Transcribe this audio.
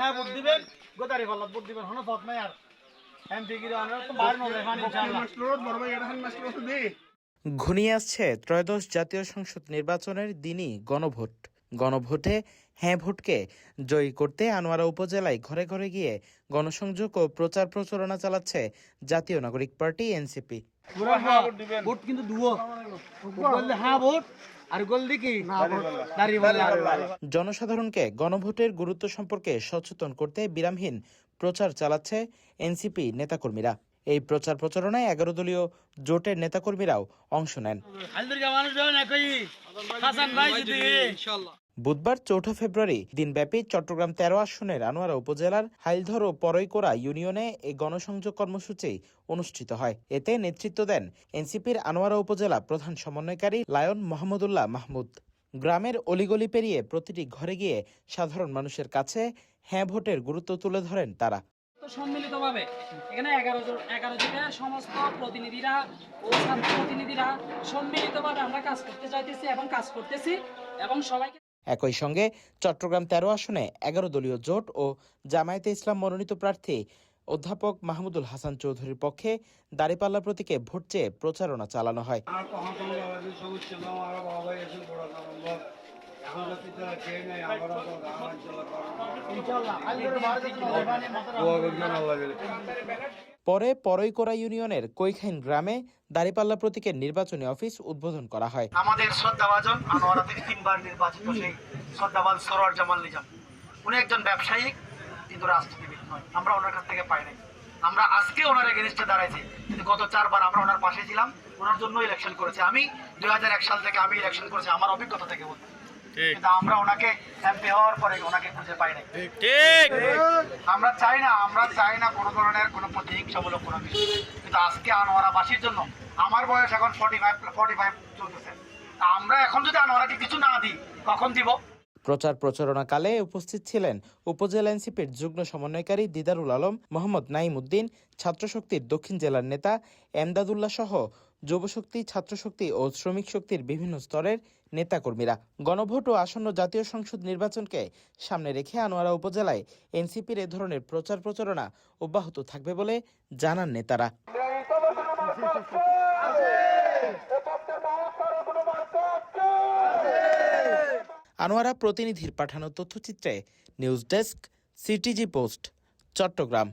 হ্যাঁ ভোট দিবেন গোদারি পাল্লা ভোট দিবেন হনো পথ নাই আর এমপি গিরে আমরা তো বাইরে নলে ফানি ইনশাআল্লাহ। ঘনিয়ে আসছে ত্রয়োদশ জাতীয় সংসদ নির্বাচনের দিনই গণভোট। গণভোটে হ্যাঁ ভোটকে জয়ী করতে আনোয়ারা উপজেলায় ঘরে ঘরে গিয়ে গণসংযোগ ও প্রচার প্রচারণা চালাচ্ছে জাতীয় নাগরিক পার্টি এনসিপি। ভোট কিন্তু দুও বললে হ্যাঁ ভোট আর গোল কি জনসাধারণকে গণভোটের গুরুত্ব সম্পর্কে সচেতন করতে বিরামহীন প্রচার চালাচ্ছে এনসিপি নেতাকর্মীরা। এই প্রচার প্রচারণায় 11 দলীয় জোটের নেতাকর্মীরাও অংশ নেন। বুধবার 4 ফেব্রুয়ারি দিনব্যাপী চট্টগ্রাম 13 আসনের আনোয়ারা উপজেলার হাইলধর ও পরৈকোড়া ইউনিয়নে এই গণসংযোগ কর্মসূচি অনুষ্ঠিত হয়। এতে নেতৃত্ব দেন এনসিপির আনোয়ারা উপজেলা প্রধান সমন্বয়কারী লায়ন মোহাম্মদুল্লাহ মাহমুদ। গ্রামের অলিগলি পেরিয়ে প্রতিটি ঘরে গিয়ে সাধারণ মানুষের কাছে হ্যাঁ ভোটের গুরুত্ব তুলে ধরেন তারা। সম্মিলিতভাবে এখানে 11 জেলার সমস্ত প্রতিনিধিরা ও ছাত্র প্রতিনিধিরা সম্মিলিতভাবে আমরা কাজ করতে চাইতেছি এবং কাজ করতেছি এবং সবাইকে একই সঙ্গে চট্টগ্রাম 13 আসনে 11 দলীয় জোট ও জামায়াতে ইসলাম মনোনীত প্রার্থী অধ্যাপক মাহমুদুল হাসান চৌধুরীর পক্ষে দাঁড়িপাল্লা প্রতীকে ভোট চেয়ে প্রচারণা চালানো হয়। পরে পরৈকোড়া ইউনিয়নের কৈখাইন গ্রামে দাঁড়িপাল্লা প্রতীকের নির্বাচনী অফিস উদ্বোধন করা হয়। আমাদের শ্রদ্ধাভাজন আনোয়ারা থেকে 3বার নির্বাচিত সেই শ্রদ্ধাবান সরোয়ার জামান নিজাম, উনি একজন ব্যবসায়িক কিন্তু রাজনীতিবিদ নয়। আমরা ওনার কাছ থেকে পাই নাই। আমরা আজকে ওনার এগেনিস্টে দাঁড়াইছি, কিন্তু গত 4বার আমরা ওনার পাশে ছিলাম, ওনার জন্য ইলেকশন করেছি। আমি 2001 সাল থেকে আমি ইলেকশন করেছি, আমার অভিজ্ঞতা থেকে বলছি। কিন্তু আমরা ওনাকে এমপি হওয়ার পরে ওনাকে খুঁজে পাই নাই। ঠিক আমরা চাই না কোনো ধরনের কোনো প্রতিহিংসামূলক কোনো কিছু। কিন্তু আজকে আনোয়ারাবাসীর জন্য আমার বয়স এখন 45 চলতেছে। আমরা এখন যদি আনোয়ারাকে কিছু না দিই কখন দিব? প্রচার প্রচারণাকালে উপস্থিত ছিলেন উপজেলা এনসিপির যুগ্ম সমন্বয়কারী দিদারুল আলম, মোহাম্মদ নাইম উদ্দিন, ছাত্রশক্তির দক্ষিণ জেলার নেতা এমদাদুল্লাহ সহ যুবশক্তি, ছাত্রশক্তি ও শ্রমিক শক্তির বিভিন্ন স্তরের নেতাকর্মীরা। গণভোট ও আসন্ন জাতীয় সংসদ নির্বাচনকে সামনে রেখে আনোয়ারা উপজেলায় এনসিপির এ ধরনের প্রচার প্রচারণা অব্যাহত থাকবে বলে জানান নেতারা। আনোয়ারা প্রতিনিধির পাঠানো তথ্যচিত্রে news desk, CTG post, Chittagong.